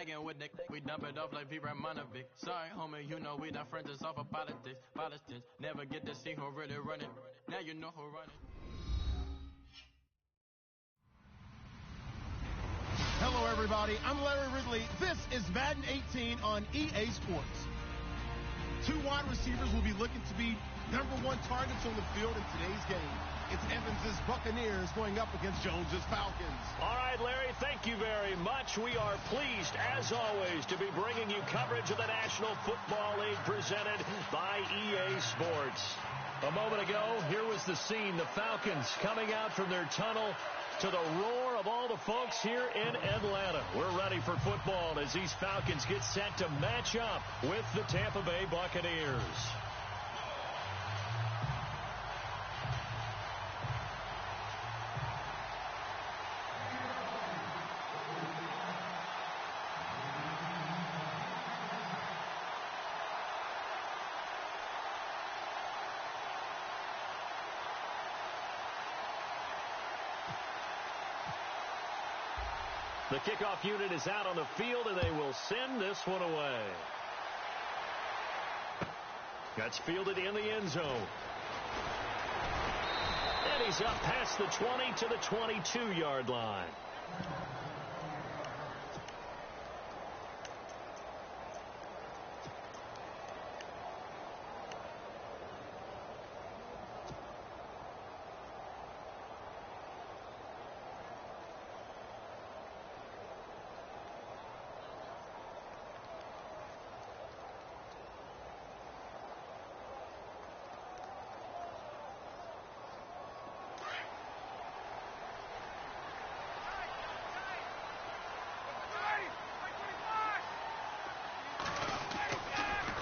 Begging with Nick, we dump it off like V. Ramonovic. Sorry, homie, you know we not friends, it's off of politics. Politics, never get to see who really running. Now you know who running. Hello, everybody. I'm Larry Ridley. This is Madden 18 on EA Sports. Two wide receivers will be looking to be #1 targets on the field in today's game. It's Evans's Buccaneers going up against Jones's Falcons. All right, Larry, thank you very much. We are pleased, as always, to be bringing you coverage of the National Football League presented by EA Sports. A moment ago, here was the scene. The Falcons coming out from their tunnel to the roar of all the folks here in Atlanta. We're ready for football as these Falcons get set to match up with the Tampa Bay Buccaneers. The kickoff unit is out on the field, and they will send this one away. That's fielded in the end zone. And he's up past the 20 to the 22-yard line.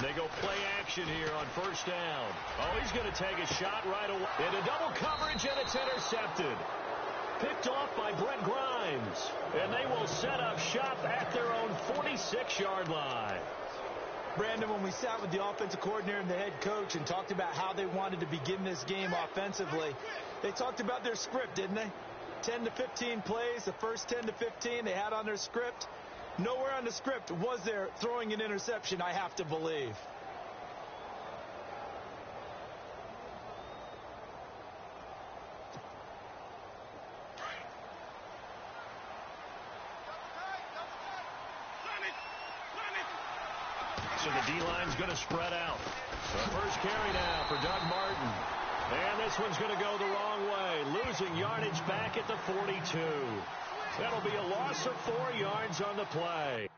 They go play action here on first down. Oh, he's going to take a shot right away. Into double coverage, and it's intercepted. Picked off by Brett Grimes. And they will set up shop at their own 46-yard line. Brandon, when we sat with the offensive coordinator and the head coach and talked about how they wanted to begin this game offensively, they talked about their script, didn't they? 10 to 15 plays, the first 10 to 15 they had on their script. Nowhere on the script was there throwing an interception, I have to believe. So the D-line's going to spread out. The first carry now for Doug Martin. And this one's going to go the wrong way, losing yardage back at the 42. That'll be a loss of 4 yards on the play.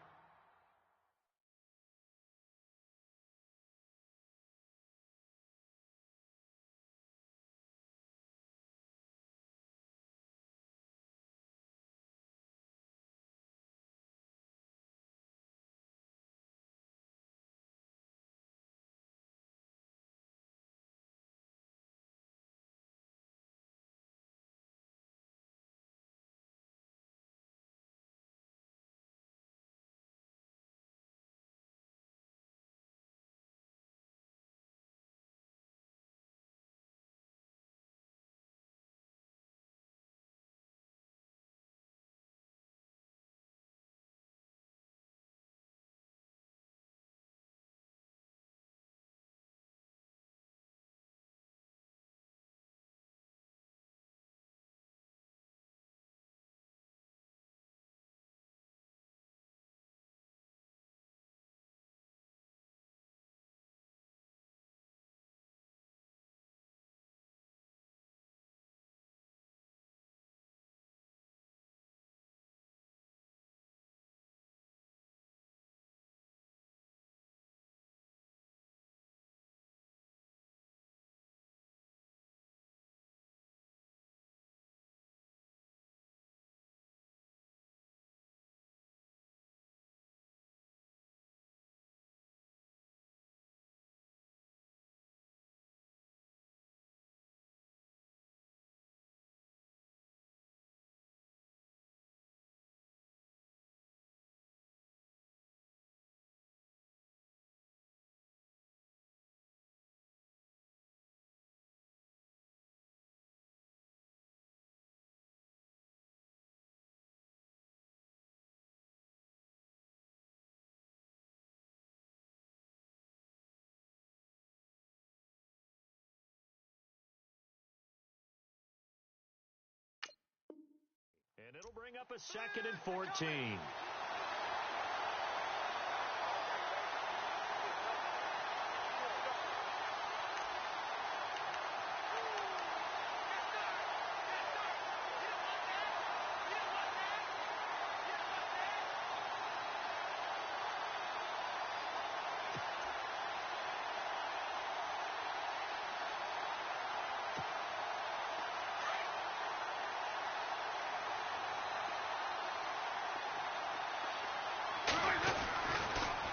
And it'll bring up a 2nd and 14.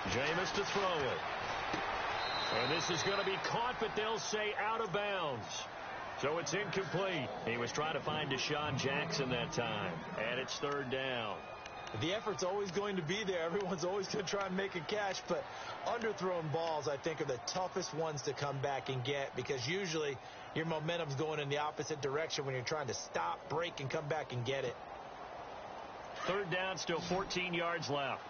Jameis to throw it. And this is going to be caught, but they'll say out of bounds. So it's incomplete. He was trying to find Deshaun Jackson that time. And it's 3rd down. The effort's always going to be there. Everyone's always going to try and make a catch, but underthrown balls, I think, are the toughest ones to come back and get because usually your momentum's going in the opposite direction when you're trying to stop, break, and come back and get it. 3rd down, still 14 yards left.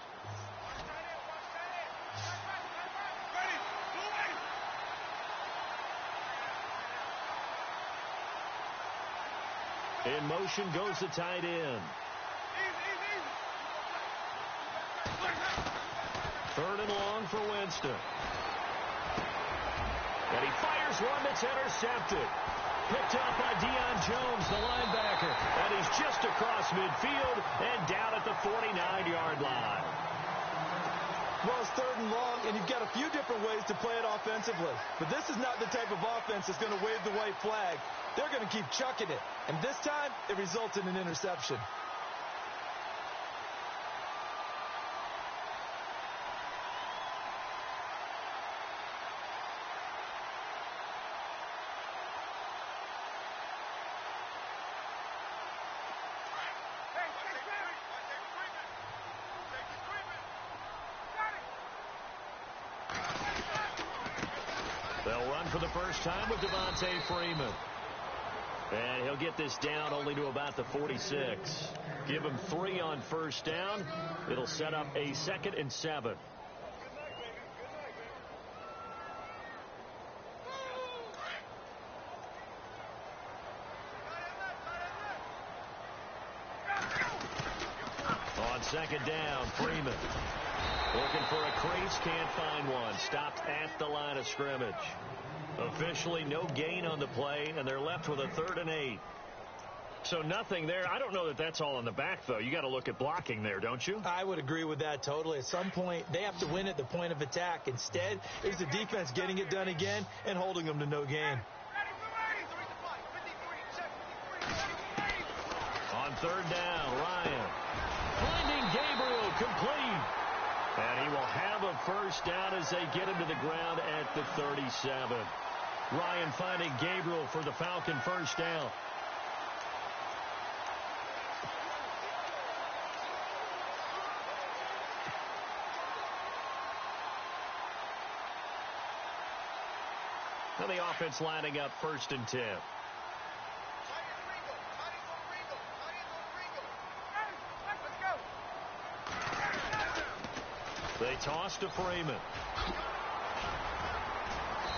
In motion goes the tight end. 3rd and long for Winston. And he fires one that's intercepted. Picked up by Deion Jones, the linebacker. And he's just across midfield and down at the 49-yard line. Well, it's 3rd and long, and you've got a few different ways to play it offensively. But this is not the type of offense that's going to wave the white flag. They're going to keep chucking it. And this time, it results in an interception. They'll run for the first time with Devontae Freeman. And he'll get this down only to about the 46. Give him 3 on 1st down. It'll set up a 2nd and 7. On 2nd down, Freeman. Looking for a crease, can't find one. Stopped at the line of scrimmage. Officially no gain on the play, and they're left with a 3rd and 8. So nothing there. I don't know that that's all in the back, though. You got to look at blocking there, don't you? I would agree with that totally. At some point, they have to win at the point of attack. Instead, it was the defense getting it done again and holding them to no gain. On 3rd down, Ryan. Finding Gabriel, complete. And he will have a 1st down as they get him to the ground at the 37. Ryan finding Gabriel for the Falcon 1st down. Now the offense lining up 1st and 10. They toss to Freeman.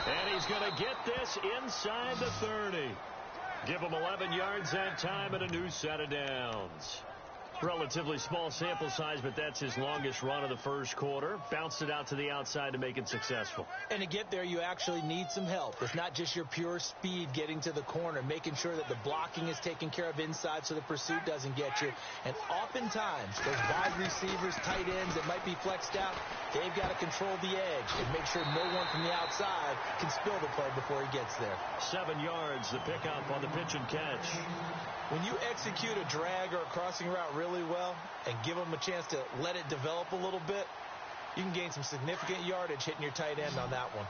And he's going to get this inside the 30. Give him 11 yards that time and a new set of downs. Relatively small sample size, but that's his longest run of the 1st quarter. Bounced it out to the outside to make it successful. And to get there, you actually need some help. It's not just your pure speed getting to the corner, making sure that the blocking is taken care of inside so the pursuit doesn't get you. And oftentimes, those wide receivers, tight ends that might be flexed out, they've got to control the edge and make sure no one from the outside can spill the play before he gets there. 7 yards, the pickup on the pitch and catch. When you execute a drag or a crossing route really well and give them a chance to let it develop a little bit, you can gain some significant yardage hitting your tight end on that one.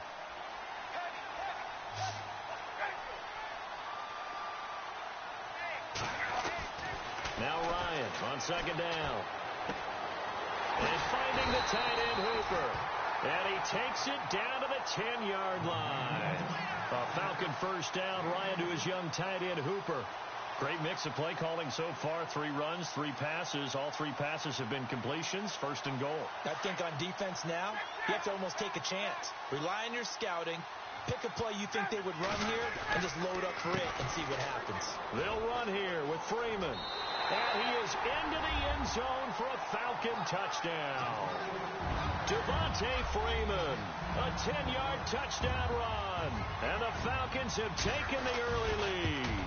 Now Ryan on 2nd down. And finding the tight end Hooper. And he takes it down to the 10-yard line. A Falcon 1st down. Ryan to his young tight end Hooper. Great mix of play calling so far. 3 runs, 3 passes. All 3 passes have been completions. 1st and goal. I think on defense now, you have to almost take a chance. Rely on your scouting. Pick a play you think they would run here and just load up for it and see what happens. They'll run here with Freeman. And he is into the end zone for a Falcon touchdown. Devontae Freeman, a 10-yard touchdown run. And the Falcons have taken the early lead.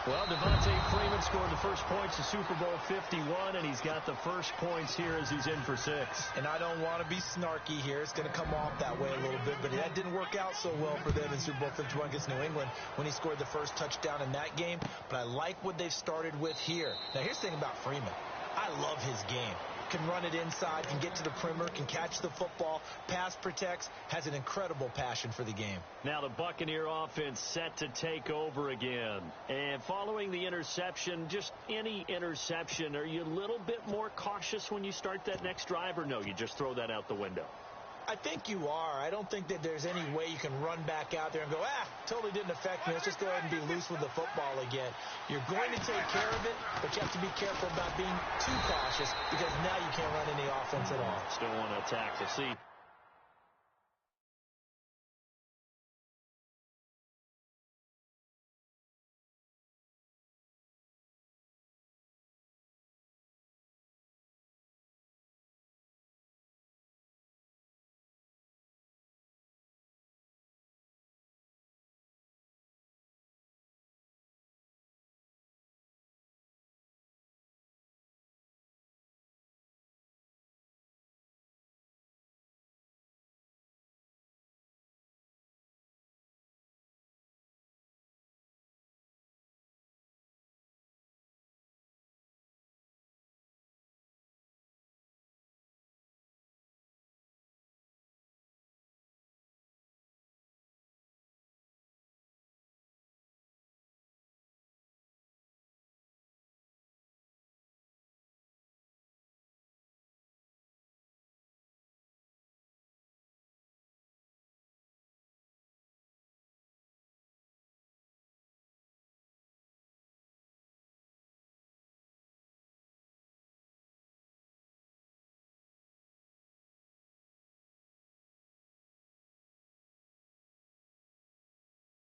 Well, Devontae Freeman scored the first points of Super Bowl 51, and he's got the first points here as he's in for 6. And I don't want to be snarky here. It's going to come off that way a little bit, but that didn't work out so well for them in Super Bowl 51 against New England when he scored the first touchdown in that game. But I like what they've started with here. Now, here's the thing about Freeman. I love his game. Can run it inside, can get to the perimeter, can catch the football, pass protects, has an incredible passion for the game. Now the Buccaneer offense set to take over again. And following the interception, just any interception, are you a little bit more cautious when you start that next drive, or no, you just throw that out the window? I think you are. I don't think that there's any way you can run back out there and go, totally didn't affect me. Let's just go ahead and be loose with the football again. You're going to take care of it, but you have to be careful about being too cautious because now you can't run any offense at all. Still want to attack the seat.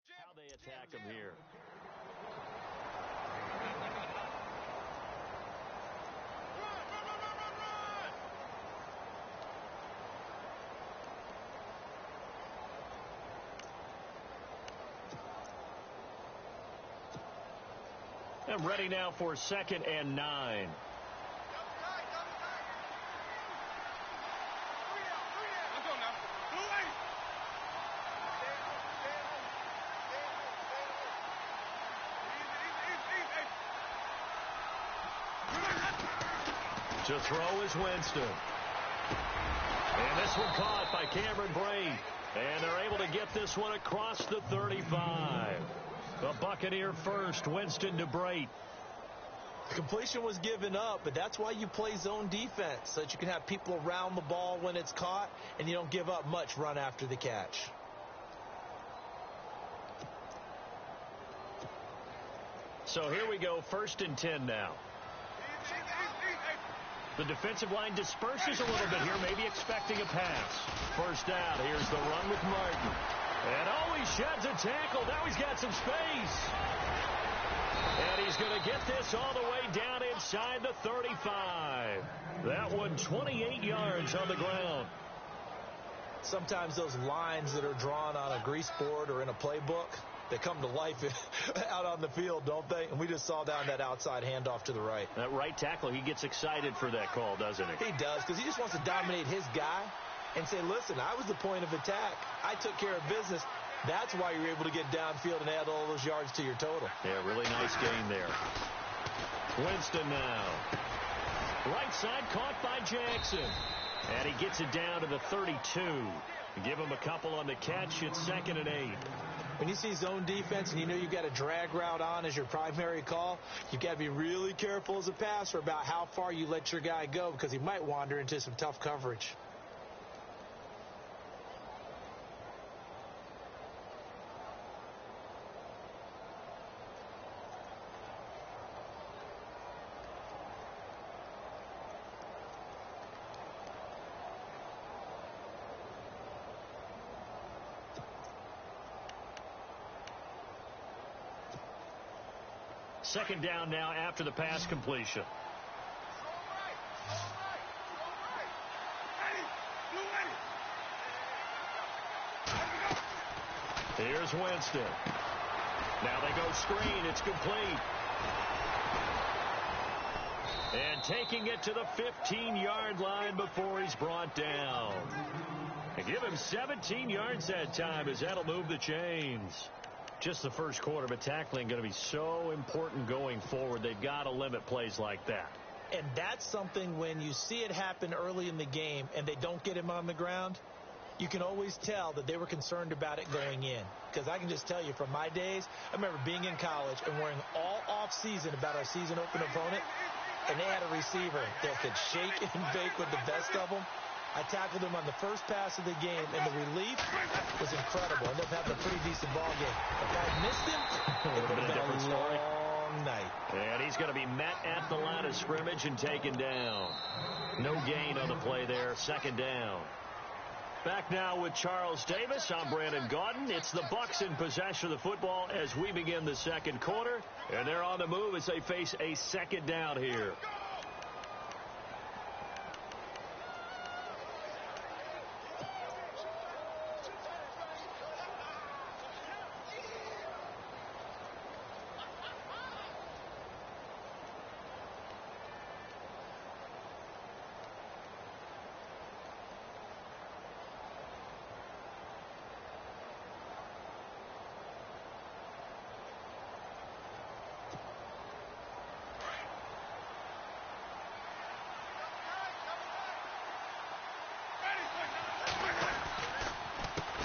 How they attack him here. And ready now for 2nd and 9. To throw is Winston. And this one caught by Cameron Brate. And they're able to get this one across the 35. The Buccaneer first, Winston to Brate. The completion was given up, but that's why you play zone defense, so that you can have people around the ball when it's caught, and you don't give up much run after the catch. So here we go, 1st and 10 now. The defensive line disperses a little bit here, maybe expecting a pass. First down, here's the run with Martin. And he sheds a tackle. Now he's got some space. And he's going to get this all the way down inside the 35. That one 28 yards on the ground. Sometimes those lines that are drawn on a grease board or in a playbook, they come to life out on the field, don't they? And we just saw down that outside handoff to the right. That right tackle, he gets excited for that call, doesn't he? He does, because he just wants to dominate his guy and say, listen, I was the point of attack. I took care of business. That's why you're able to get downfield and add all those yards to your total. Yeah, really nice gain there. Winston now. Right side caught by Jackson. And he gets it down to the 32. Give him a couple on the catch. It's 2nd and 8. When you see zone defense and you know you've got a drag route on as your primary call, you've got to be really careful as a passer about how far you let your guy go because he might wander into some tough coverage. Second down now after the pass completion. Here's Winston. Now they go screen. It's complete. And taking it to the 15-yard line before he's brought down. They give him 17 yards that time as that'll move the chains. Just the first quarter, but tackling going to be so important going forward. They've got to limit plays like that. And that's something when you see it happen early in the game and they don't get him on the ground, you can always tell that they were concerned about it going in. Because I can just tell you from my days, I remember being in college and worrying all off-season about our season opener opponent, and they had a receiver that could shake and bake with the best of them. I tackled him on the first pass of the game, and the relief was incredible. Ended up having a pretty decent ball game. If I had missed him, it would have been a long night. And he's going to be met at the line of scrimmage and taken down. No gain on the play there. Second down. Back now with Charles Davis. I'm Brandon Gaudin. It's the Bucs in possession of the football as we begin the second quarter. And they're on the move as they face a second down here.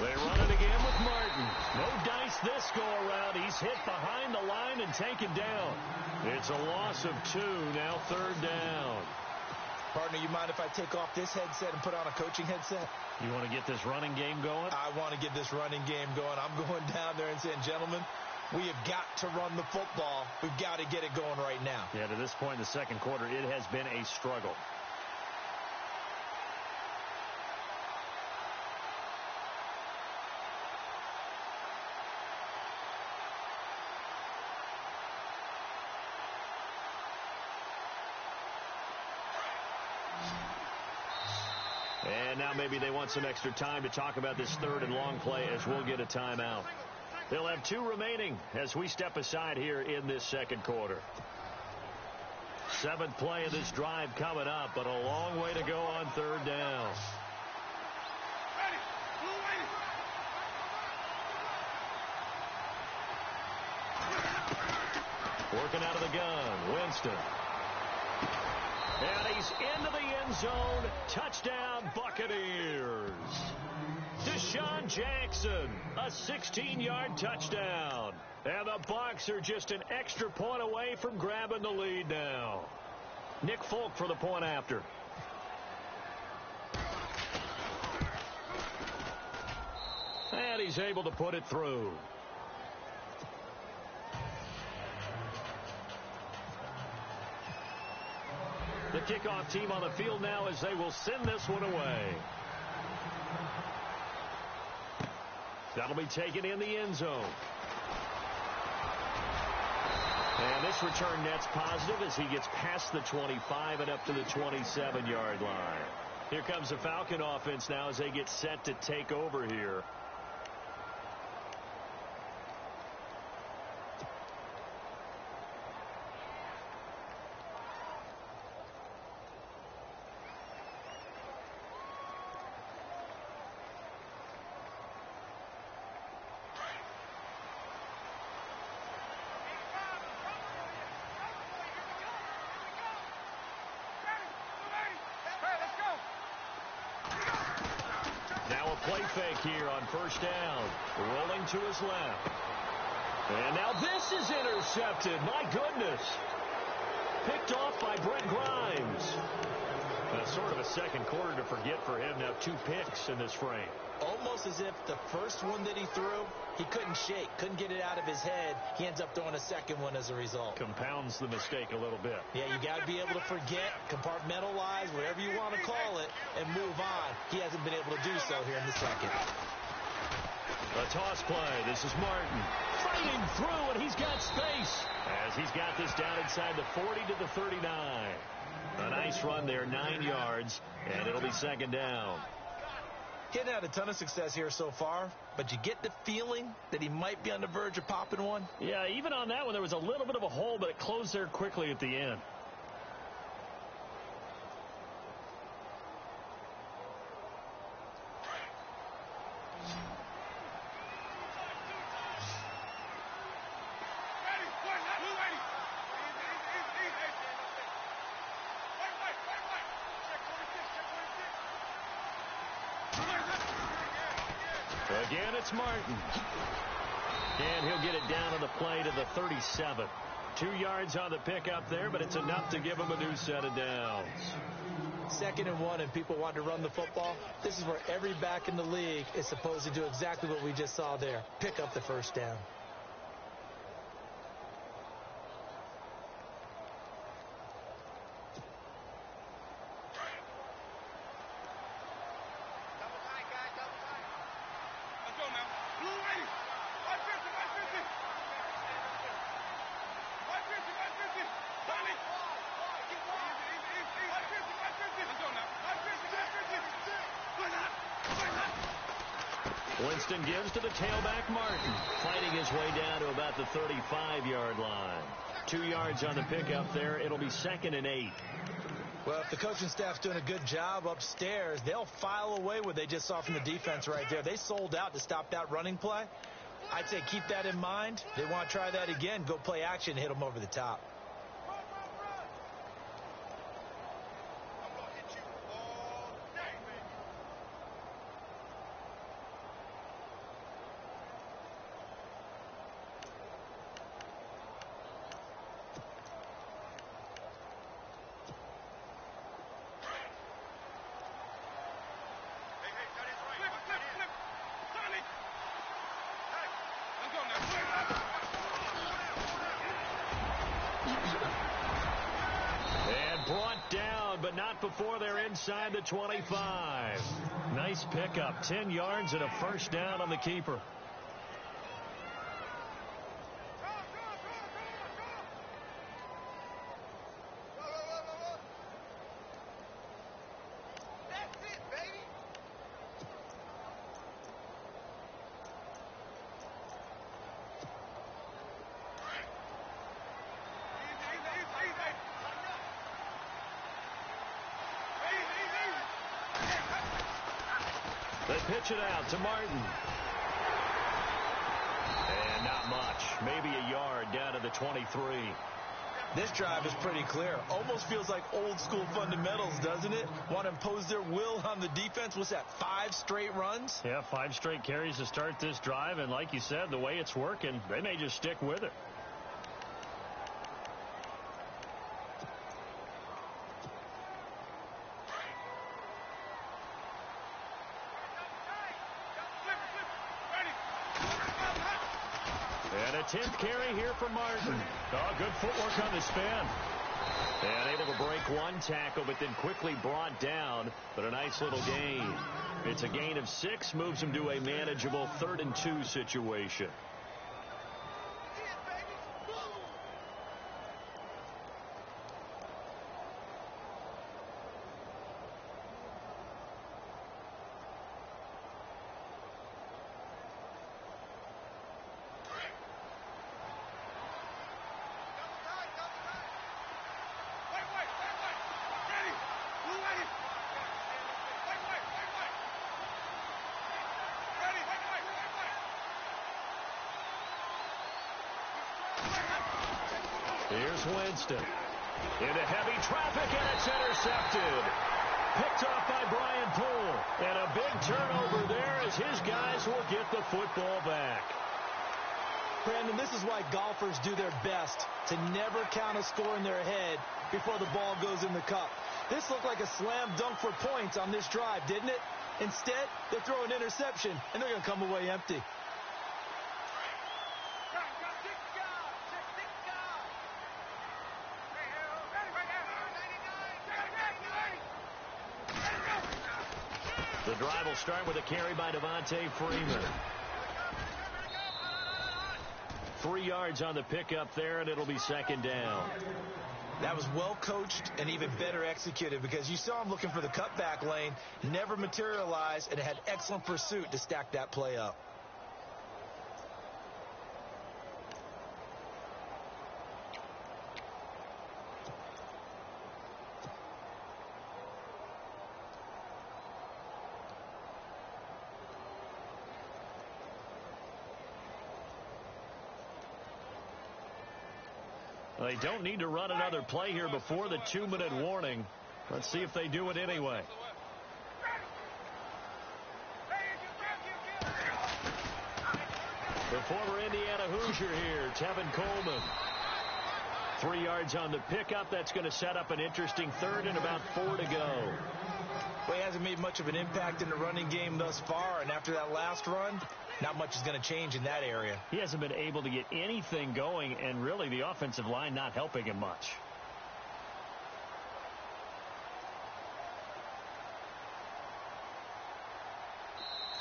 They run it again with Martin. No dice this go-around. He's hit behind the line and taken down. It's a loss of 2, now third down. Partner, you mind if I take off this headset and put on a coaching headset? You want to get this running game going? I want to get this running game going. I'm going down there and saying, gentlemen, we have got to run the football. We've got to get it going right now. Yeah, to this point in the second quarter, it has been a struggle. And now maybe they want some extra time to talk about this third and long play as we'll get a timeout. They'll have 2 remaining as we step aside here in this second quarter. 7th play of this drive coming up, but a long way to go on third down. Working out of the gun, Winston. And he's into the end zone. Touchdown, Buccaneers. Deshaun Jackson, a 16-yard touchdown. And the Bucs are just an extra point away from grabbing the lead now. Nick Folk for the point after. And he's able to put it through. The kickoff team on the field now as they will send this one away. That'll be taken in the end zone. And this return net's positive as he gets past the 25 and up to the 27-yard line. Here comes the Falcon offense now as they get set to take over here. Play fake here on first down. Rolling to his left. And now this is intercepted. My goodness. Picked off by Brent Grimes. That's sort of a second quarter to forget for him. Now 2 picks in this frame. Almost as if the first one that he threw, he couldn't shake, couldn't get it out of his head. He ends up throwing a second one as a result. Compounds the mistake a little bit. Yeah, you got to be able to forget, compartmentalize, whatever you want to call it, and move on. He hasn't been able to do so here in the second. A toss play. This is Martin fighting through, and he's got space as he's got this down inside the 40 to the 39. A nice run there, 9 yards, and it'll be second down. He hadn't had a ton of success here so far, but you get the feeling that he might be on the verge of popping one. Yeah, even on that one, there was a little bit of a hole, but it closed there quickly at the end. Again, it's Martin. And he'll get it down on the play to the 37. 2 yards on the pickup there, but it's enough to give him a new set of downs. 2nd and 1, and people want to run the football. This is where every back in the league is supposed to do exactly what we just saw there. Pick up the first down. Winston gives to the tailback, Martin, fighting his way down to about the 35-yard line. 2 yards on the pickup there. It'll be 2nd and 8. Well, if the coaching staff's doing a good job upstairs, they'll file away what they just saw from the defense right there. They sold out to stop that running play. I'd say keep that in mind. They want to try that again. Go play action, hit them over the top. But not before they're inside the 25. Nice pickup, 10 yards and a first down on the keeper. They pitch it out to Martin. And not much. Maybe a yard down to the 23. This drive is pretty clear. Almost feels like old school fundamentals, doesn't it? Want to impose their will on the defense. What's that, 5 straight runs? Yeah, 5 straight carries to start this drive. And like you said, the way it's working, they may just stick with it. And a 10th carry here for Martin. Oh, good footwork on the spin. And able to break one tackle, but then quickly brought down. But a nice little gain. It's a gain of 6, moves him to a manageable 3rd and 2 situation. Here's Winston. Into heavy traffic, and it's intercepted. Picked off by Brian Poole. And a big turnover there as his guys will get the football back. Brandon, this is why golfers do their best to never count a score in their head before the ball goes in the cup. This looked like a slam dunk for points on this drive, didn't it? Instead, they throw an interception, and they're going to come away empty. The drive will start with a carry by Devontae Freeman. 3 yards on the pickup there, and it'll be second down. That was well coached and even better executed because you saw him looking for the cutback lane, never materialized, and had excellent pursuit to stack that play up. They don't need to run another play here before the 2-minute warning. Let's see if they do it anyway. The former Indiana Hoosier here, Tevin Coleman. 3 yards on the pickup. That's going to set up an interesting third and about 4 to go. Well, he hasn't made much of an impact in the running game thus far, and after that last run, not much is going to change in that area. He hasn't been able to get anything going, and really the offensive line not helping him much.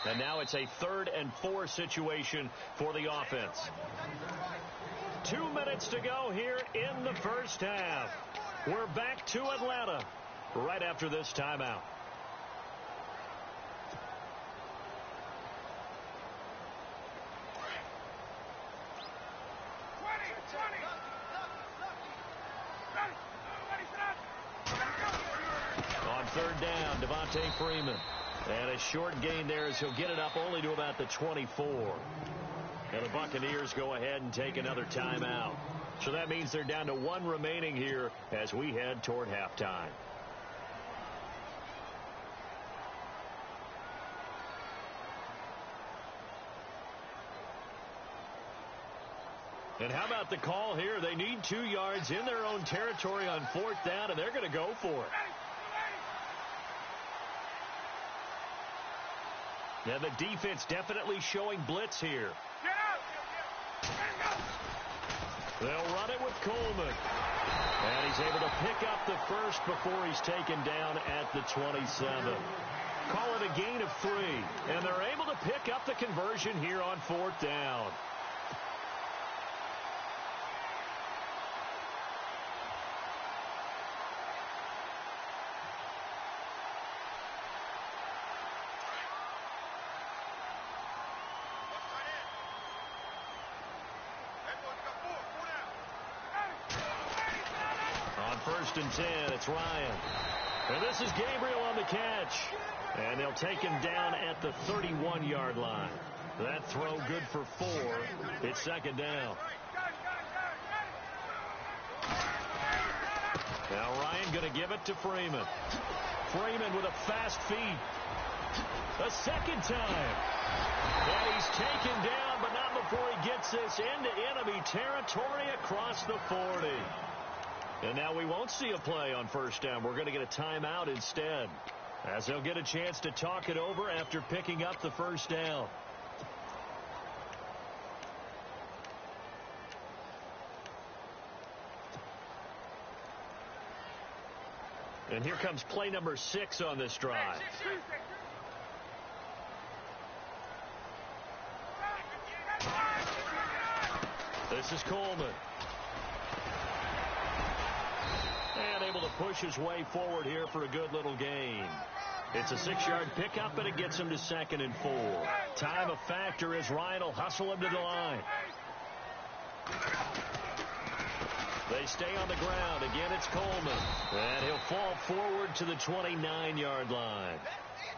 And now it's a 3rd and 4 situation for the offense. 2 minutes to go here in the first half. We're back to Atlanta right after this timeout. On 3rd down, Devontae Freeman. And a short gain there as he'll get it up only to about the 24. And the Buccaneers go ahead and take another timeout. So that means they're down to 1 remaining here as we head toward halftime. And how about the call here? They need 2 yards in their own territory on 4th down, and they're going to go for it. Yeah, the defense definitely showing blitz here. They'll run it with Coleman. And he's able to pick up the first before he's taken down at the 27. Call it a gain of 3. And they're able to pick up the conversion here on 4th down. On 1st and 10, it's Ryan. And this is Gabriel on the catch. And they'll take him down at the 31-yard line. That throw good for 4. It's 2nd down. Now Ryan going to give it to Freeman. Freeman with a fast feet. A 2nd time. And he's taken down, but not before he gets this into enemy territory across the 40. And now we won't see a play on 1st down. We're going to get a timeout instead, as they'll get a chance to talk it over after picking up the 1st down. And here comes play number 6 on this drive. This is Coleman. And able to push his way forward here for a good little gain. It's a 6-yard pickup, and it gets him to 2nd and 4. Time a factor as Ryan will hustle him to the line. They stay on the ground. Again, it's Coleman. And he'll fall forward to the 29-yard line.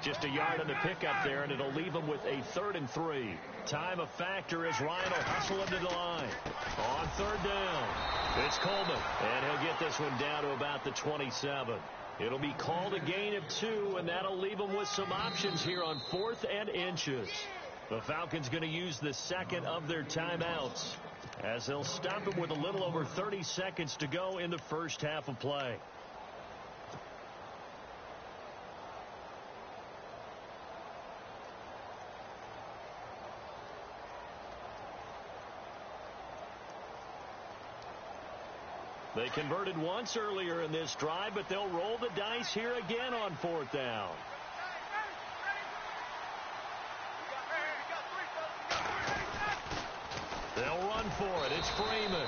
Just a yard on the pickup there, and it'll leave him with a 3rd and 3. Time a factor as Ryan will hustle him to the line. On 3rd down, it's Coleman. And he'll get this one down to about the 27. It'll be called a gain of 2, and that'll leave them with some options here on 4th and inches. The Falcons going to use the 2nd of their timeouts, as they'll stop him with a little over 30 seconds to go in the first half of play. They converted once earlier in this drive, but they'll roll the dice here again on 4th down. They'll run for it. It's Freeman.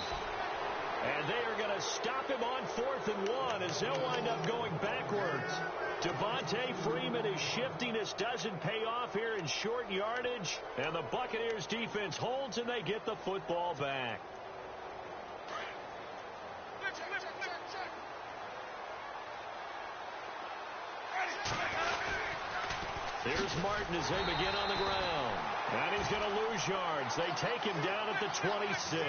And they are going to stop him on 4th and 1 as they'll wind up going backwards. Devontae Freeman is shifting. This doesn't pay off here in short yardage. And the Buccaneers defense holds and they get the football back. Here's Martin as they begin on the ground. And he's going to lose yards. They take him down at the 26.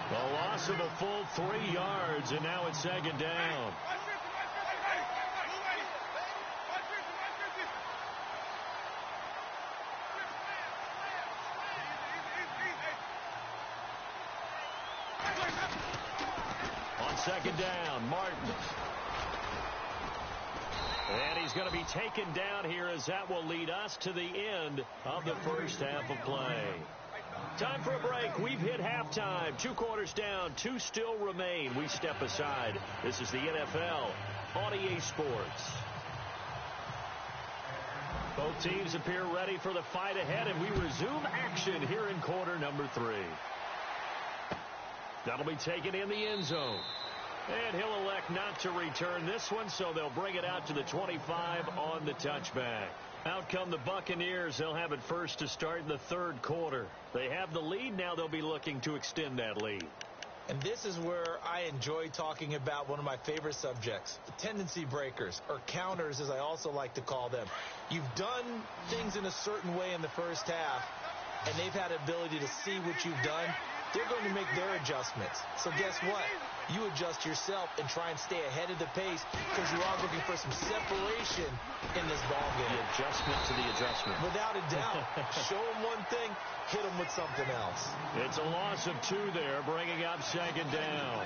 A loss of a full 3 yards, and now it's 2nd down. On 2nd down, Martin. And he's going to be taken down here as that will lead us to the end of the first half of play. Time for a break. We've hit halftime. 2 quarters down. 2 still remain. We step aside. This is the NFL on EA Sports. Both teams appear ready for the fight ahead, and we resume action here in quarter number 3. That'll be taken in the end zone. And he'll elect not to return this one, so they'll bring it out to the 25 on the touchback. Out come the Buccaneers. They'll have it first to start in the 3rd quarter. They have the lead. Now they'll be looking to extend that lead. And this is where I enjoy talking about one of my favorite subjects, the tendency breakers, or counters as I also like to call them. You've done things in a certain way in the first half, and they've had the ability to see what you've done. They're going to make their adjustments. So guess what? You adjust yourself and try and stay ahead of the pace because you are looking for some separation in this ballgame. The adjustment to the adjustment. Without a doubt. Show them one thing, hit them with something else. It's a loss of 2 there, bringing up 2nd down.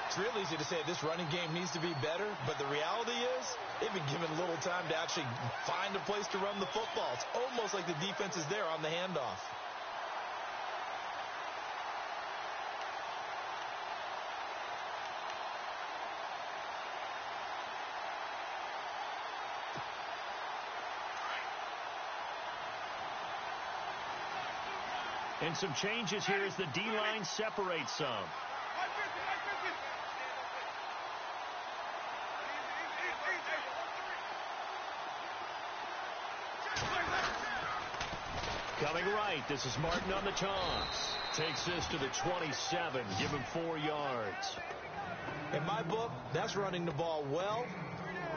It's real easy to say this running game needs to be better, but the reality is they've been given little time to actually find a place to run the football. It's almost like the defense is there on the handoff. And some changes here as the D-line separates some. Coming right, this is Martin on the toss. Takes this to the 27, give him 4 yards. In my book, that's running the ball well,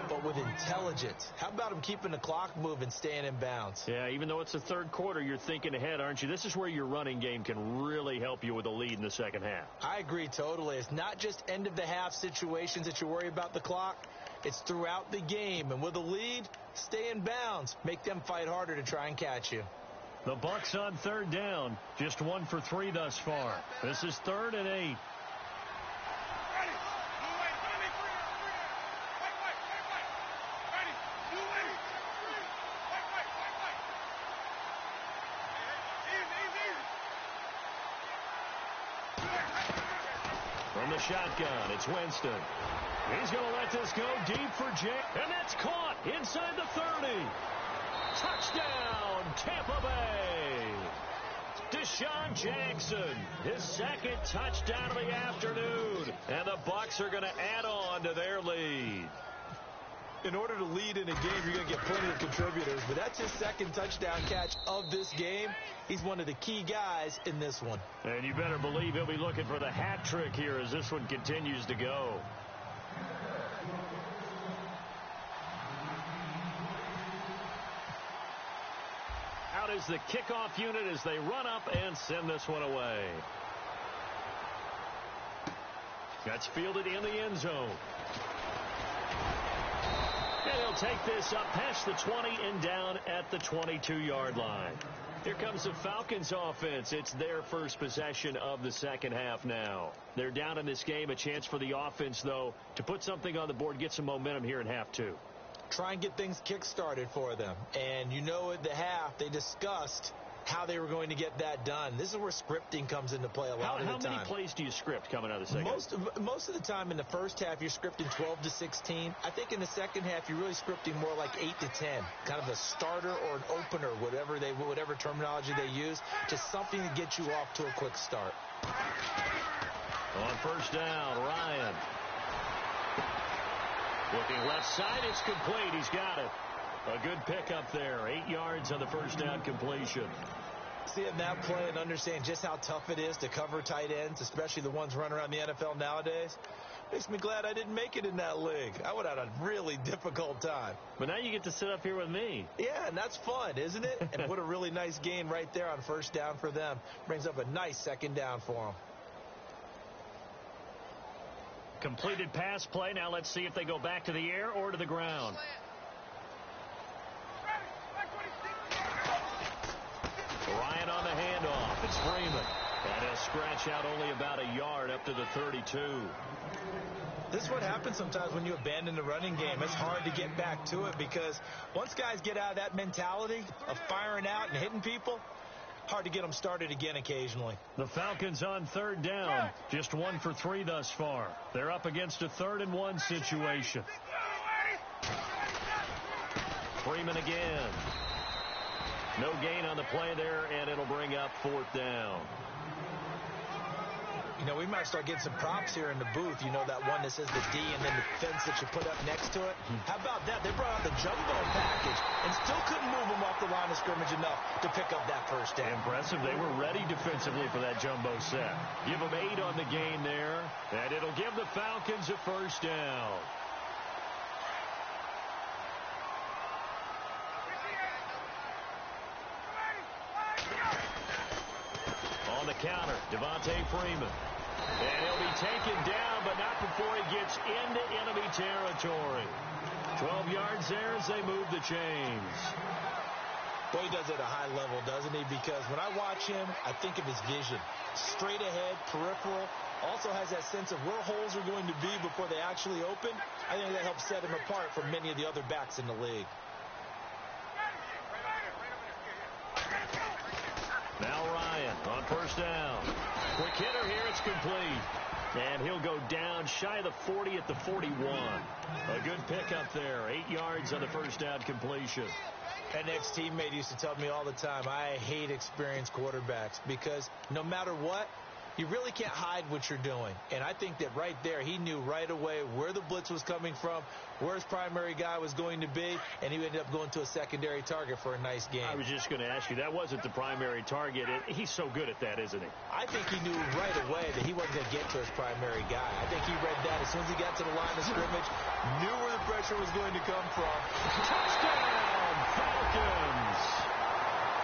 but with intelligence. How about him keeping the clock moving, staying in bounds? Yeah, even though it's the 3rd quarter, you're thinking ahead, aren't you? This is where your running game can really help you with a lead in the 2nd half. I agree totally. It's not just end-of-the-half situations that you worry about the clock. It's throughout the game. And with a lead, stay in bounds. Make them fight harder to try and catch you. The Bucs on 3rd down. Just 1 for 3 thus far. This is 3rd and 8. From the shotgun, it's Winston. He's going to let this go deep for Jay. And that's caught inside the 30. Touchdown, Tampa Bay. Deshaun Jackson, his 2nd touchdown of the afternoon. And the Bucs are going to add on to their lead. In order to lead in a game, you're going to get plenty of contributors, but that's his 2nd touchdown catch of this game. He's one of the key guys in this one. And you better believe he'll be looking for the hat trick here as this one continues to go. Out is the kickoff unit as they run up and send this one away. That's fielded in the end zone. And he'll take this up past the 20 and down at the 22-yard line. Here comes the Falcons offense. It's their first possession of the 2nd half now. They're down in this game. A chance for the offense, though, to put something on the board, get some momentum here in half 2. Try and get things kick-started for them. And you know at the half they discussed how they were going to get that done. This is where scripting comes into play a lot of the time. How many plays do you script coming out of the second half? Most of the time in the first half, you're scripting 12 to 16. I think in the second half, you're really scripting more like 8 to 10, kind of a starter or an opener, whatever terminology they use, just something to get you off to a quick start. On first down, Ryan. Looking left side, it's complete. He's got it. A good pickup there. 8 yards on the first down completion. Seeing that play and understand just how tough it is to cover tight ends, especially the ones running around the NFL nowadays, makes me glad I didn't make it in that league. I would have had a really difficult time. But now you get to sit up here with me. Yeah, and that's fun, isn't it? And what a really nice gain right there on first down for them. Brings up a nice second down for them. Completed pass play. Now let's see if they go back to the air or to the ground. Ryan on the handoff. It's Freeman. And he'll scratch out only about a yard up to the 32. This is what happens sometimes when you abandon the running game. It's hard to get back to it because once guys get out of that mentality of firing out and hitting people, hard to get them started again occasionally. The Falcons on third down. Just 1 for 3 thus far. They're up against a 3rd and 1 situation. Freeman again. No gain on the play there, and it'll bring up 4th down. You know, we might start getting some props here in the booth. You know, that one that says the D and then the fence that you put up next to it. How about that? They brought out the jumbo package and still couldn't move them off the line of scrimmage enough to pick up that first down. Impressive. They were ready defensively for that jumbo set. Give them 8 on the gain there, and it'll give the Falcons a first down. On the counter, Devontae Freeman. And he'll be taken down, but not before he gets into enemy territory. 12 yards there as they move the chains. Boy, he does it at a high level, doesn't he? Because when I watch him, I think of his vision. Straight ahead, peripheral. Also has that sense of where holes are going to be before they actually open. I think that helps set him apart from many of the other backs in the league. Now Ryan on first down. Quick hitter here. It's complete. And he'll go down shy of the 40 at the 41. A good pickup there. 8 yards on the first down completion. An ex-teammate used to tell me all the time, I hate experienced quarterbacks because no matter what, you really can't hide what you're doing. And I think that right there, he knew right away where the blitz was coming from, where his primary guy was going to be, and he ended up going to a secondary target for a nice game. I was just going to ask you, that wasn't the primary target. He's so good at that, isn't he? I think he knew right away that he wasn't going to get to his primary guy. I think he read that as soon as he got to the line of scrimmage, knew where the pressure was going to come from. Touchdown, Falcons!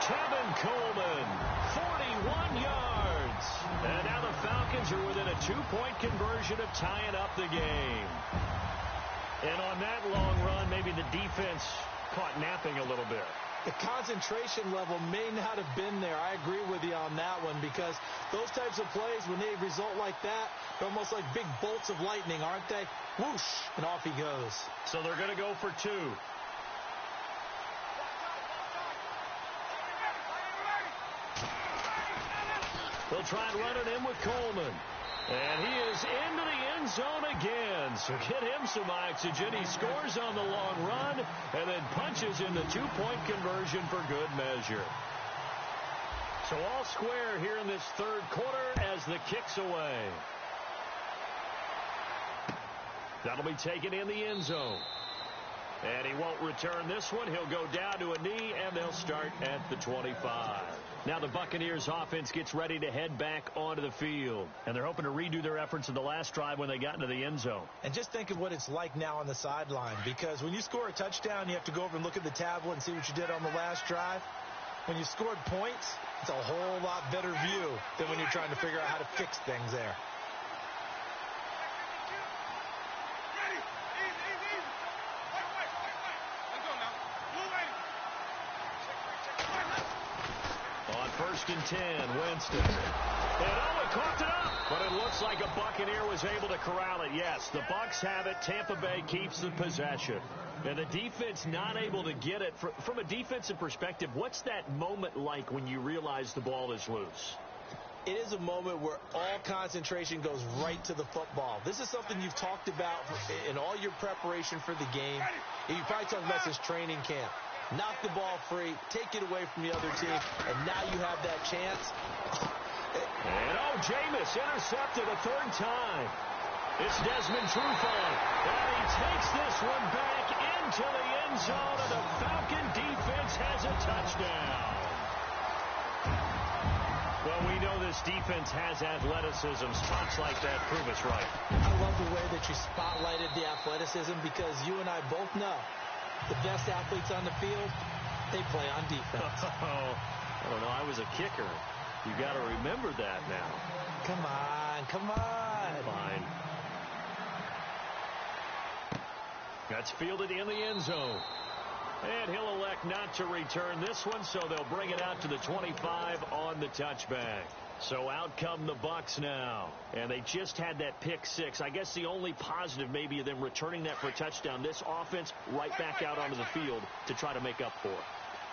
Kevin Coleman, 41 yards. And now the Falcons are within a 2-point conversion of tying up the game. And on that long run, maybe the defense caught napping a little bit. The concentration level may not have been there. I agree with you on that one because those types of plays, when they result like that, they're almost like big bolts of lightning, aren't they? Whoosh, and off he goes. So they're going to go for 2. They'll try and run it in with Coleman. And he is into the end zone again. So get him some oxygen. He scores on the long run and then punches in the 2-point conversion for good measure. So all square here in this third quarter as the kick's away. That'll be taken in the end zone. And he won't return this one. He'll go down to a knee, and they'll start at the 25. Now the Buccaneers offense gets ready to head back onto the field. And they're hoping to redo their efforts in the last drive when they got into the end zone. And just think of what it's like now on the sideline. Because when you score a touchdown, you have to go over and look at the tablet and see what you did on the last drive. When you scored points, it's a whole lot better view than when you're trying to figure out how to fix things there. First and 10, Winston. And Owen coughed it up, but it looks like a Buccaneer was able to corral it. Yes, the Bucs have it. Tampa Bay keeps the possession. And the defense not able to get it. From a defensive perspective, what's that moment like when you realize the ball is loose? It is a moment where all concentration goes right to the football. This is something you've talked about in all your preparation for the game. You probably talked about this training camp. Knock the ball free, take it away from the other team, and now you have that chance. And Jameis intercepted a third time. It's Desmond Trufant, and he takes this one back into the end zone, and the Falcon defense has a touchdown. Well, we know this defense has athleticism. Spots like that prove us right. I love the way that you spotlighted the athleticism because you and I both know the best athletes on the field, they play on defense. I don't know. I was a kicker. You got to remember that now. Come on, come on. Fine. That's fielded in the end zone. And he'll elect not to return this one, so they'll bring it out to the 25 on the touchback. So out come the Bucs now. And they just had that pick six. I guess the only positive maybe of them returning that for a touchdown. This offense right back out onto the field to try to make up for it.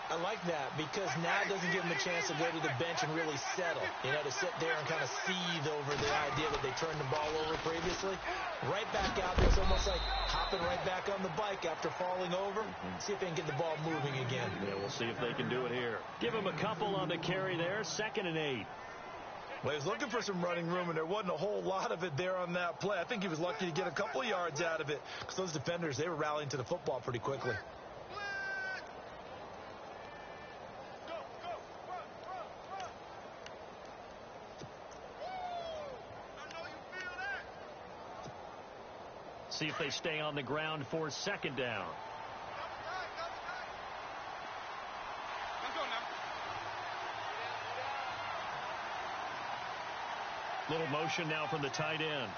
I like that because now it doesn't give them a chance to go to the bench and really settle. You know, to sit there and kind of seethe over the idea that they turned the ball over previously. Right back out there. It's almost like hopping right back on the bike after falling over. See if they can get the ball moving again. Yeah, we'll see if they can do it here. Give them a couple on the carry there. 2nd and 8. Well, he was looking for some running room, and there wasn't a whole lot of it there on that play. I think he was lucky to get a couple yards out of it because those defenders, they were rallying to the football pretty quickly. See if they stay on the ground for 2nd down. Little motion now from the tight end.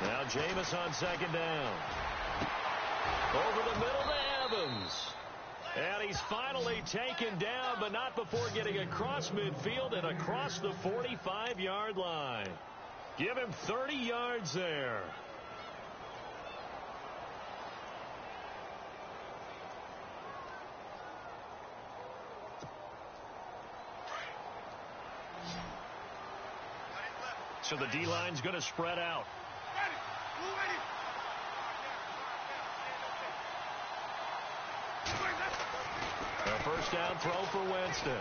Now Jameis on 2nd down. Over the middle to Evans. And he's finally taken down, but not before getting across midfield and across the 45-yard line. Give him 30 yards there. So the D-line's going to spread out. A 1st down throw for Winston.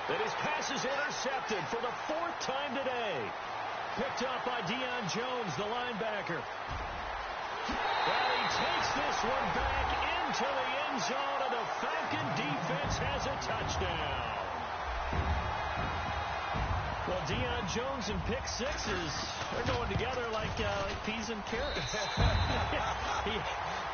And his pass is intercepted for the 4th time today. Picked up by Deion Jones, the linebacker. Well, he takes this one back into the end zone, and the Falcon defense has a touchdown. Well, Deion Jones and pick sixes, they're going together like peas and carrots.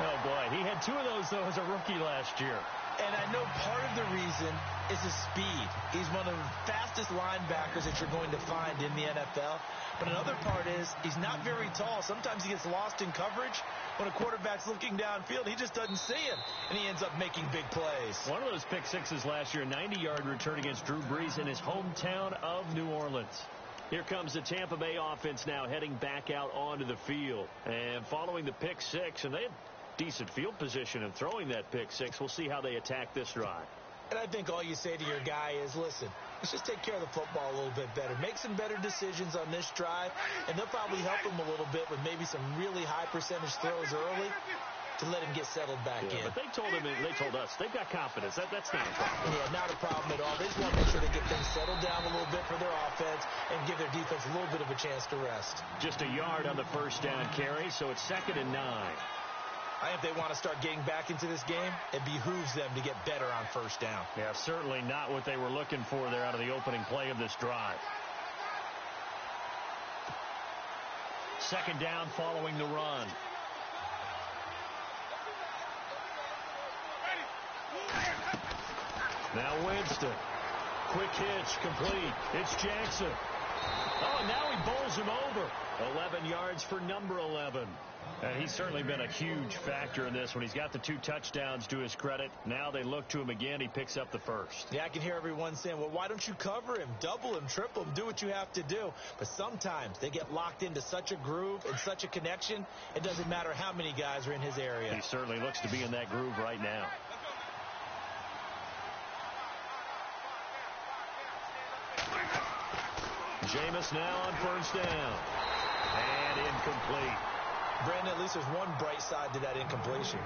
Oh, boy. He had 2 of those, though, as a rookie last year. And I know part of the reason is his speed. He's one of the fastest linebackers that you're going to find in the NFL. But another part is he's not very tall. Sometimes he gets lost in coverage. When a quarterback's looking downfield, he just doesn't see him, and he ends up making big plays. One of those pick sixes last year, 90-yard return against Drew Brees in his hometown of New Orleans. Here comes the Tampa Bay offense now heading back out onto the field. And following the pick six, and they had decent field position in throwing that pick six. We'll see how they attack this drive. And I think all you say to your guy is, listen, let's just take care of the football a little bit better. Make some better decisions on this drive, and they'll probably help him a little bit with maybe some really high percentage throws early to let him get settled back in. But they told us, they've got confidence. That's not a problem. Yeah, not a problem at all. They just want to make sure they get things settled down a little bit for their offense and give their defense a little bit of a chance to rest. Just a yard on the 1st down carry, so it's 2nd and 9. I think if they want to start getting back into this game, it behooves them to get better on 1st down. Yeah, certainly not what they were looking for there out of the opening play of this drive. 2nd down following the run. Now Winston. Quick hitch complete. It's Jackson. Oh, and now he bowls him over. 11 yards for number 11. And he's certainly been a huge factor in this when he's got the 2 touchdowns to his credit. Now they look to him again. He picks up the first. Yeah, I can hear everyone saying, well, why don't you cover him? Double him, triple him, do what you have to do. But sometimes they get locked into such a groove and such a connection, it doesn't matter how many guys are in his area. He certainly looks to be in that groove right now. Jameis now on first down. And incomplete. Brandon, at least there's one bright side to that incompletion.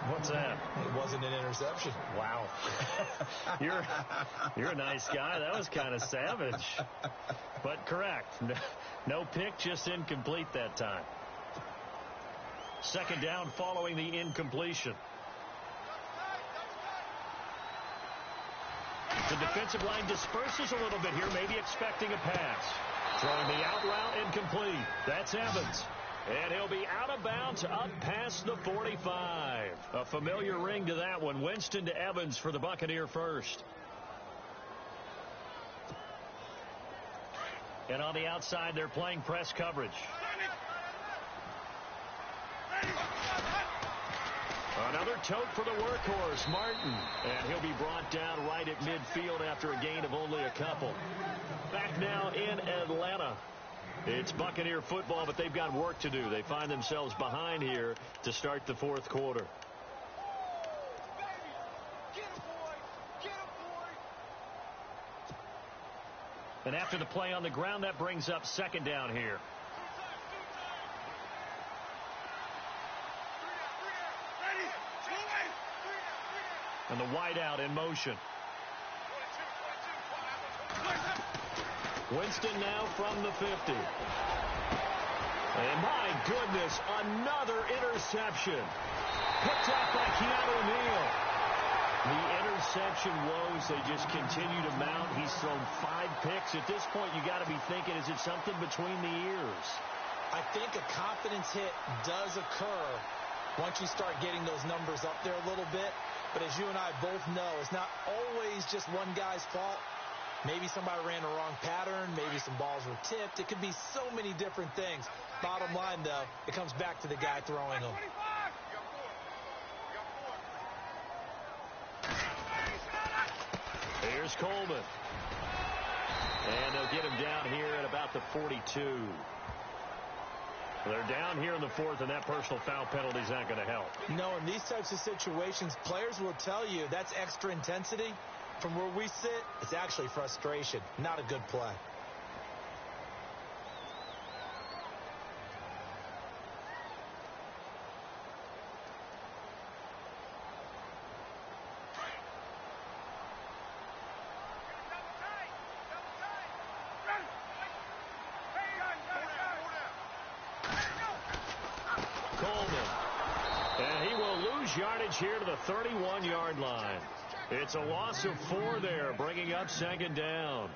What's that? It wasn't an interception. Wow. You're a nice guy. That was kind of savage. But correct. No pick, just incomplete that time. Second down following the incompletion. The defensive line disperses a little bit here, maybe expecting a pass. Throwing the out route, incomplete. That's Evans. And he'll be out of bounds up past the 45. A familiar ring to that one. Winston to Evans for the Buccaneer first. And on the outside, they're playing press coverage. Another tote for the workhorse, Martin. And he'll be brought down right at midfield after a gain of only a couple. Back now in Atlanta. It's Buccaneer football, but they've got work to do. They find themselves behind here to start the fourth quarter. And after the play on the ground, that brings up second down here. And the wideout in motion. Winston now from the 50. And my goodness, another interception. Picked off by Keanu Neal. The interception woes, they just continue to mount. He's thrown 5 picks. At this point, you got to be thinking, is it something between the ears? I think a confidence hit does occur once you start getting those numbers up there a little bit. But as you and I both know, it's not always just one guy's fault. Maybe somebody ran the wrong pattern. Maybe some balls were tipped. It could be so many different things. Bottom line, though, it comes back to the guy throwing them. Here's Coleman. And they'll get him down here at about the 42. They're down here in the fourth, and that personal foul penalty is not going to help. No, in these types of situations, players will tell you that's extra intensity. From where we sit, it's actually frustration, not a good play. Coleman. And he will lose yardage here to the 31-yard line. It's a loss of 4 there, bringing up second down.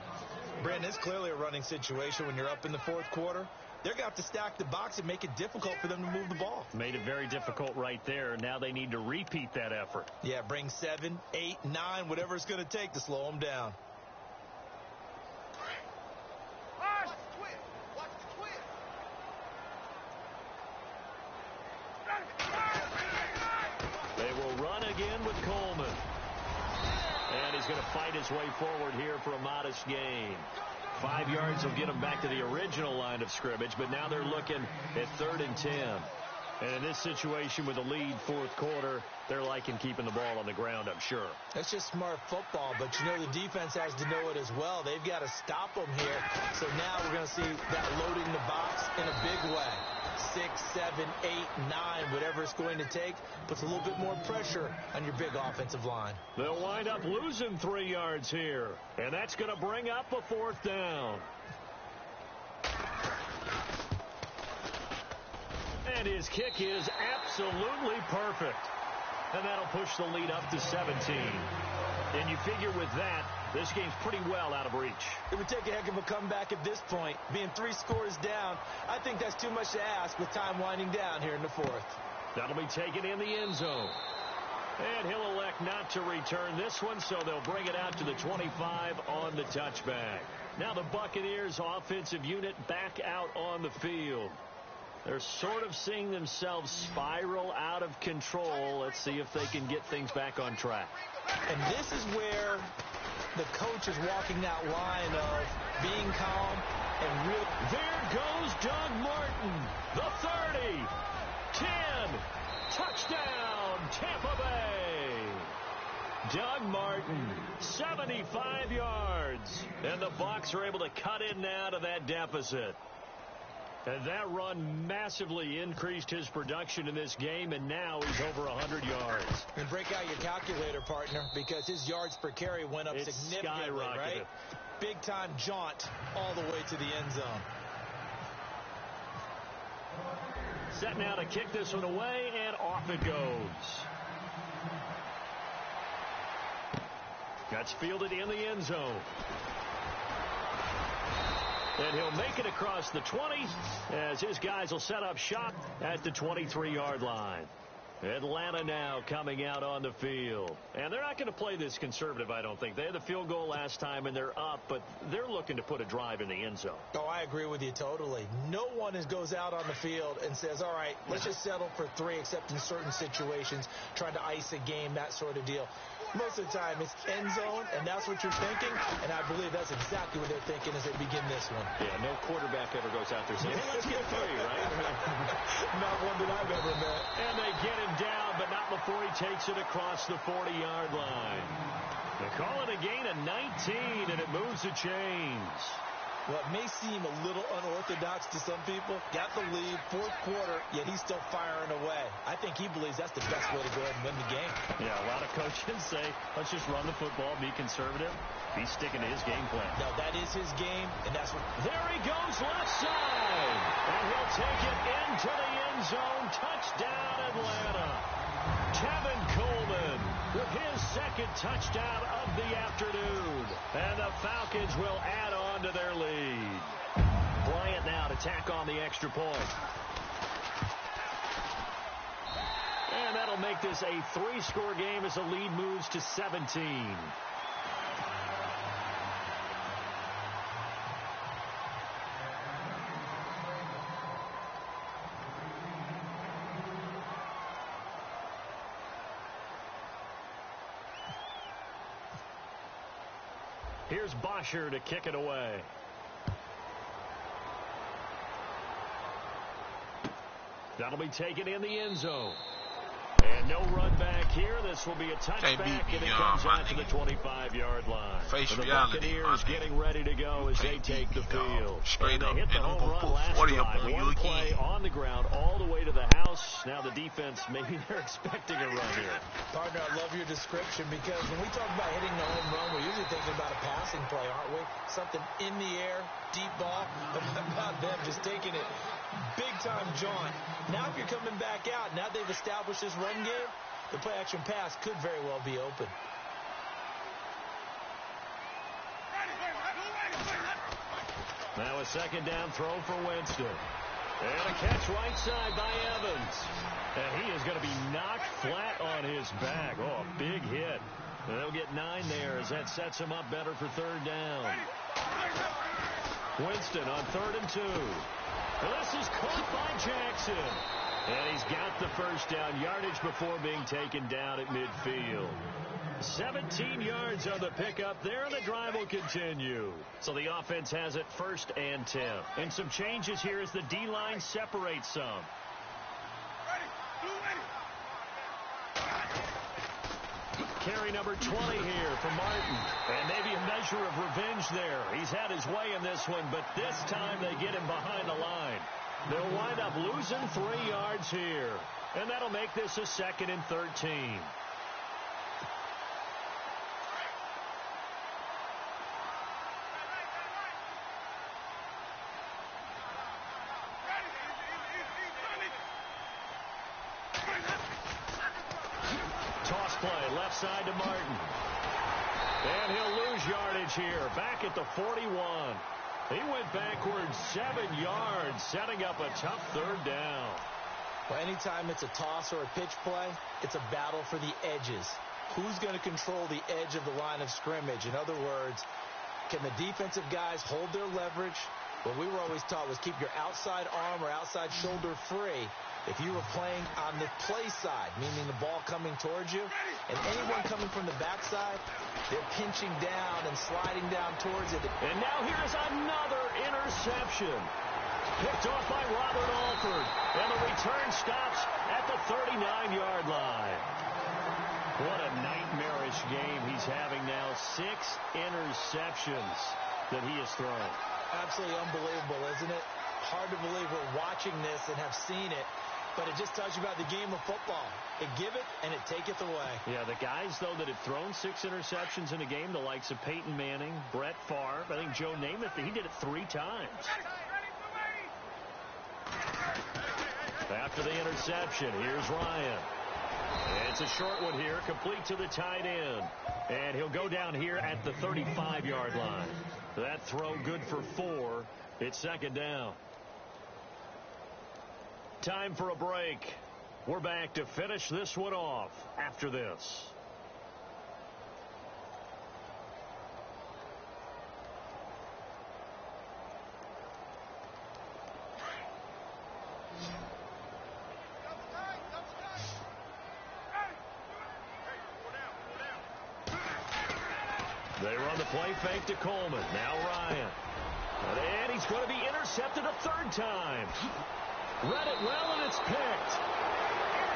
Brandon, it's clearly a running situation when you're up in the fourth quarter. They're going to have to stack the box and make it difficult for them to move the ball. Made it very difficult right there. Now they need to repeat that effort. Yeah, bring 7, 8, 9, whatever it's going to take to slow them down. They will run again with Coleman. And he's going to fight his way forward here for a modest gain. 5 yards will get him back to the original line of scrimmage, but now they're looking at 3rd and 10. And in this situation with a lead fourth quarter, they're liking keeping the ball on the ground, I'm sure. That's just smart football, but you know the defense has to know it as well. They've got to stop them here. So now we're going to see that loading the box in a big way. 6, 7, 8, 9, whatever it's going to take, puts a little bit more pressure on your big offensive line. They'll wind up losing 3 yards here, and that's going to bring up a 4th down. And his kick is absolutely perfect. And that'll push the lead up to 17. And you figure with that, this game's pretty well out of reach. It would take a heck of a comeback at this point. Being 3 scores down, I think that's too much to ask with time winding down here in the fourth. That'll be taken in the end zone. And he'll elect not to return this one, so they'll bring it out to the 25 on the touchback. Now the Buccaneers offensive unit back out on the field. They're sort of seeing themselves spiral out of control. Let's see if they can get things back on track. And this is where the coach is walking that line of being calm and really. There goes Doug Martin. The 30, 10, touchdown, Tampa Bay. Doug Martin, 75 yards. And the Bucs are able to cut in now to that deficit. And that run massively increased his production in this game, and now he's over 100 yards. And break out your calculator, partner, because his yards per carry went up significantly, right? Big-time jaunt all the way to the end zone. Set now to kick this one away, and off it goes. That's fielded in the end zone. And he'll make it across the 20 as his guys will set up shop at the 23-yard line. Atlanta now coming out on the field. And they're not going to play this conservative, I don't think. They had the field goal last time, and they're up, but they're looking to put a drive in the end zone. Oh, I agree with you totally. No one goes out on the field and says, all right, let's just settle for 3, except in certain situations, trying to ice a game, that sort of deal. Most of the time, it's end zone, and that's what you're thinking, and I believe that's exactly what they're thinking as they begin this one. Yeah, no quarterback ever goes out there saying, hey, let's get 3, right? Not one that I've ever met. And they get him down, but not before he takes it across the 40-yard line. They call it a gain of 19, and it moves the chains. What may seem a little unorthodox to some people, got the lead, fourth quarter, yet he's still firing away. I think he believes that's the best way to go ahead and win the game. Yeah, a lot of coaches say, let's just run the football, be conservative. He's sticking to his game plan. No, that is his game, and that's what. There he goes, left side. And he'll take it into the end zone. Touchdown, Atlanta. Tevin Coleman with his second touchdown of the afternoon. And the Falcons will add on to their lead. Bryant now to tack on the extra point. And that'll make this a 3-score game as the lead moves to 17. Here's Bosher to kick it away. That'll be taken in the end zone. And no run back here. This will be a touchback, and it comes out to the 25-yard line. Face the reality, Buccaneers getting ready to go as they take the field. Straight and up. they hit the And I'm home going to run last put 40 up drive. on you One play again. on the ground all the way to the house. Now the defense, maybe they're expecting a run here. Partner, I love your description because when we talk about hitting the home run, we're usually thinking about a passing play, aren't we? Something in the air, deep ball. But how about them just taking it big-time jaunt? Now if you're coming back out, now they've established this run game, the play-action pass could very well be open. Now a second down throw for Winston. And a catch right side by Evans. And he is going to be knocked flat on his back. Oh, a big hit. And they'll get 9 there as that sets him up better for third down. Winston on 3rd and 2. And this is caught by Jackson. And he's got the first down yardage before being taken down at midfield. 17 yards on the pickup there, and the drive will continue. So the offense has it 1st and 10. And some changes here as the D-line separates some. Carry number 20 here for Martin. And maybe a measure of revenge there. He's had his way in this one, but this time they get him behind the line. They'll wind up losing 3 yards here. And that'll make this a 2nd and 13. Toss play, left side to Martin. And he'll lose yardage here, back at the 41. He went backwards 7 yards, setting up a tough third down. Well, anytime it's a toss or a pitch play, it's a battle for the edges. Who's going to control the edge of the line of scrimmage? In other words, Can the defensive guys hold their leverage? What we were always taught was keep your outside arm or outside shoulder free. If you were playing on the play side, meaning the ball coming towards you, and anyone coming from the backside, they're pinching down and sliding down towards it. And now here's another interception. Picked off by Robert Alford. And the return stops at the 39-yard line. What a nightmarish game he's having now. 6 interceptions that he has thrown. Absolutely unbelievable, isn't it? Hard to believe we're watching this and have seen it, but it just tells you about the game of football. It give it and it taketh away. Yeah, the guys, though, that have thrown 6 interceptions in a game, the likes of Peyton Manning, Brett Favre, I think Joe Namath, he did it 3 times. After the interception, here's Ryan. It's a short one here, complete to the tight end. And he'll go down here at the 35-yard line. That throw good for 4. It's second down. Time for a break. We're back to finish this one off after this. They run the play fake to Coleman. Now Ryan. And he's going to be intercepted a 3rd time. Read it well, and it's picked.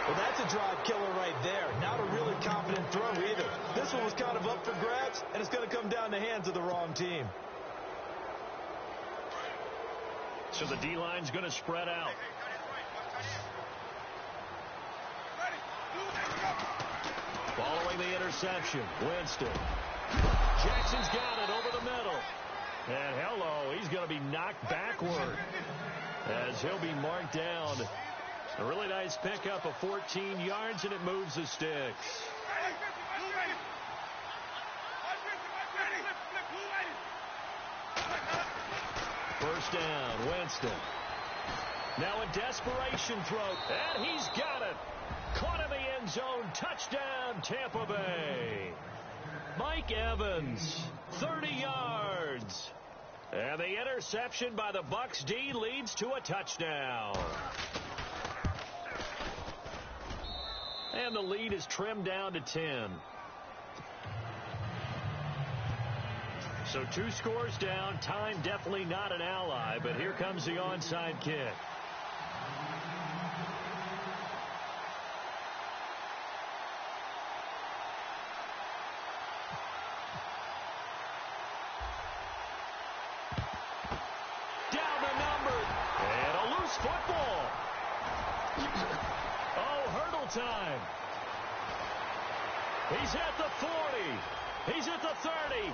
Well, that's a drive killer right there. Not a really confident throw either. This one was kind of up for grabs, and it's going to come down the hands of the wrong team. So the D-line's going to spread out. Following the interception, Winston. Jackson's got it over the middle. And hello, he's going to be knocked backward as he'll be marked down. A really nice pickup of 14 yards, and it moves the sticks. First down, Winston. Now a desperation throw, and he's got it. Caught in the end zone. Touchdown, Tampa Bay. Mike Evans, 30 yards. And the interception by the Bucs D leads to a touchdown. And the lead is trimmed down to 10. So 2 scores down. Time definitely not an ally, but here comes the onside kick. Football. Oh, hurdle time. He's at the 40. He's at the 30.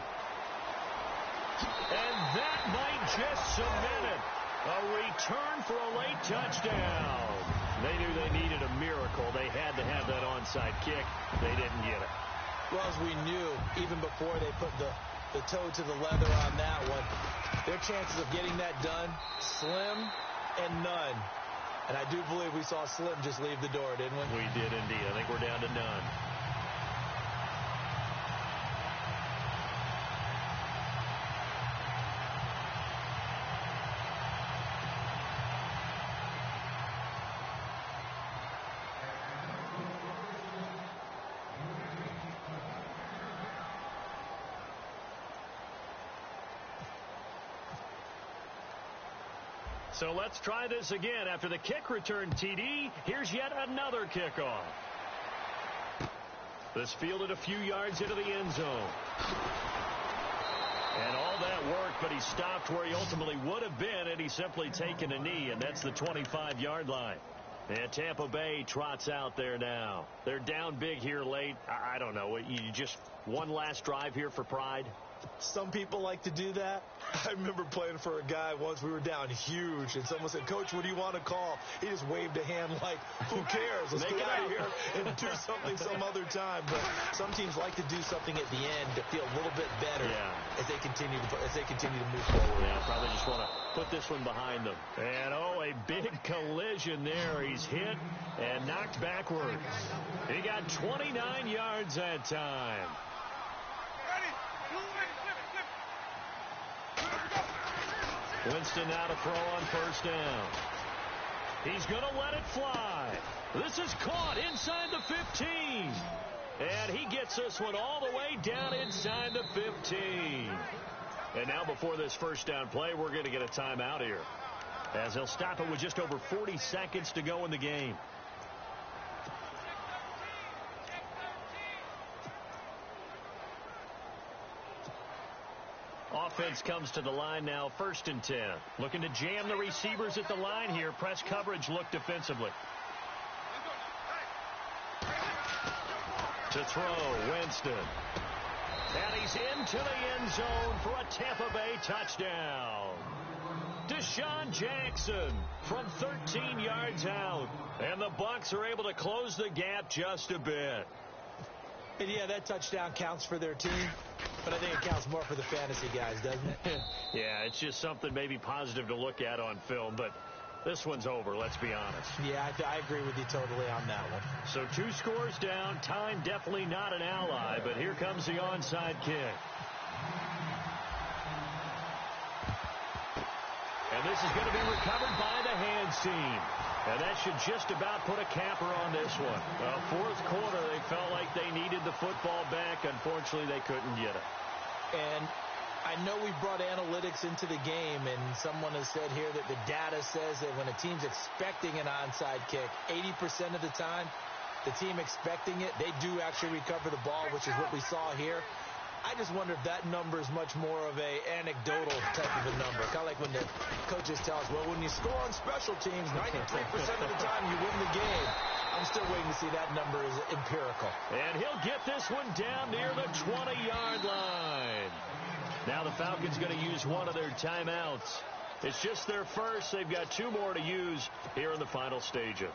And that might just cement it. A return for a late touchdown. They knew they needed a miracle. They had to have that onside kick. They didn't get it. Well, as we knew, even before they put the toe to the leather on that one, their chances of getting that done, slim and none. And I do believe we saw Slim just leave the door, didn't we? We did indeed. I think we're down to none. So let's try this again. After the kick return TD, here's yet another kickoff. This fielded a few yards into the end zone. And all that work, but he stopped where he ultimately would have been had he simply taken a knee, and that's the 25-yard line. And Tampa Bay trots out there now. They're down big here late. I don't know. You just one last drive here for pride? Some people like to do that. I remember playing for a guy once. We were down huge, and someone said, "Coach, what do you want to call?" He just waved a hand like, "Who cares? Let's get out of here and do something some other time." But some teams like to do something at the end to feel a little bit better as they continue to move forward. Yeah, probably just want to put this one behind them. And oh, a big collision there. He's hit and knocked backwards. He got 29 yards that time. Winston now to throw on first down. He's going to let it fly. This is caught inside the 15. And he gets this one all the way down inside the 15. And now before this first down play, we're going to get a timeout here, as they'll stop it with just over 40 seconds to go in the game. Offense comes to the line now, 1st and 10. Looking to jam the receivers at the line here. Press coverage look defensively. To throw, Winston. And he's into the end zone for a Tampa Bay touchdown. Deshaun Jackson from 13 yards out. And the Bucs are able to close the gap just a bit. And yeah, that touchdown counts for their team, but I think it counts more for the fantasy guys, doesn't it? Yeah, it's just something maybe positive to look at on film, but this one's over, let's be honest. Yeah, I agree with you totally on that one. So 2 scores down, time definitely not an ally, but here comes the onside kick. And this is going to be recovered by the hands team. And that should just about put a capper on this one. 4th quarter, they felt like they needed the football back. Unfortunately, they couldn't get it. And I know we brought analytics into the game, and someone has said here that the data says that when a team's expecting an onside kick, 80% of the time, the team expecting it, they do actually recover the ball, which is what we saw here. I just wonder if that number is much more of a anecdotal type of a number. Kind of like when the coaches tell us, well, when you score on special teams, 93% of the time you win the game. I'm still waiting to see that number is empirical. And he'll get this one down near the 20-yard line. Now the Falcons going to use one of their timeouts. It's just their first. They've got 2 more to use here in the final stages.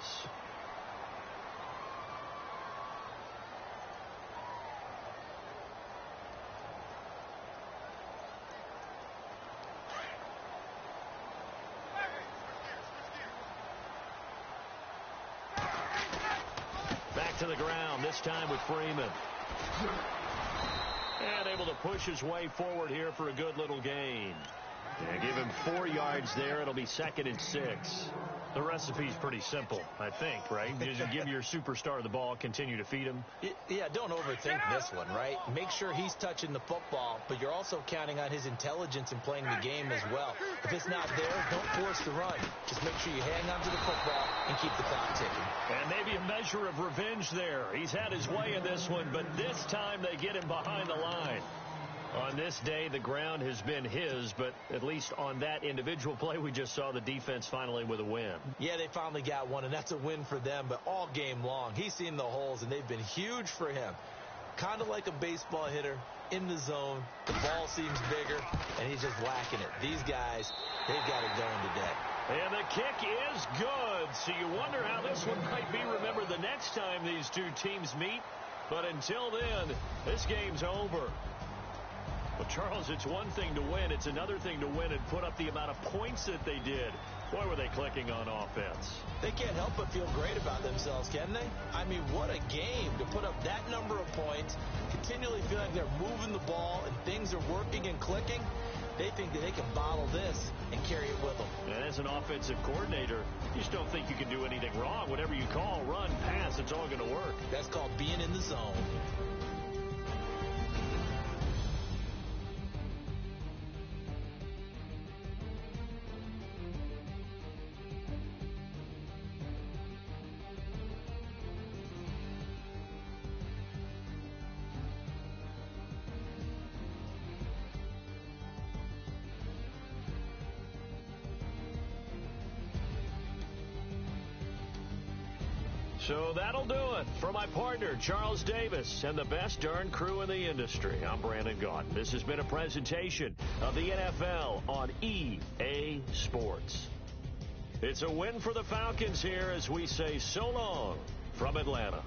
To the ground, this time with Freeman. And able to push his way forward here for a good little gain. Yeah, give him 4 yards there. It'll be 2nd and 6. The recipe's pretty simple, I think, right? You give your superstar the ball, continue to feed him. Yeah, don't overthink this one, right? Make sure he's touching the football, but you're also counting on his intelligence in playing the game as well. If it's not there, don't force the run. Just make sure you hang on to the football and keep the clock ticking. And maybe a measure of revenge there. He's had his way in this one, but this time they get him behind the line. On this day, the ground has been his, but at least on that individual play, we just saw the defense finally with a win. Yeah, they finally got one, and that's a win for them, but all game long, he's seen the holes, and they've been huge for him. Kind of like a baseball hitter in the zone. The ball seems bigger, and he's just whacking it. These guys, they've got it going today. And the kick is good, so you wonder how this one might be remembered the next time these 2 teams meet. But until then, this game's over. Well, Charles, it's one thing to win. It's another thing to win and put up the amount of points that they did. Boy, were they clicking on offense. They can't help but feel great about themselves, can they? I mean, what a game to put up that number of points, continually feel like they're moving the ball and things are working and clicking. They think that they can bottle this and carry it with them. And as an offensive coordinator, you just don't think you can do anything wrong. Whatever you call, run, pass, it's all going to work. That's called being in the zone. So that'll do it for my partner, Charles Davis, and the best darn crew in the industry. I'm Brandon Gaudin. This has been a presentation of the NFL on EA Sports. It's a win for the Falcons here as we say so long from Atlanta.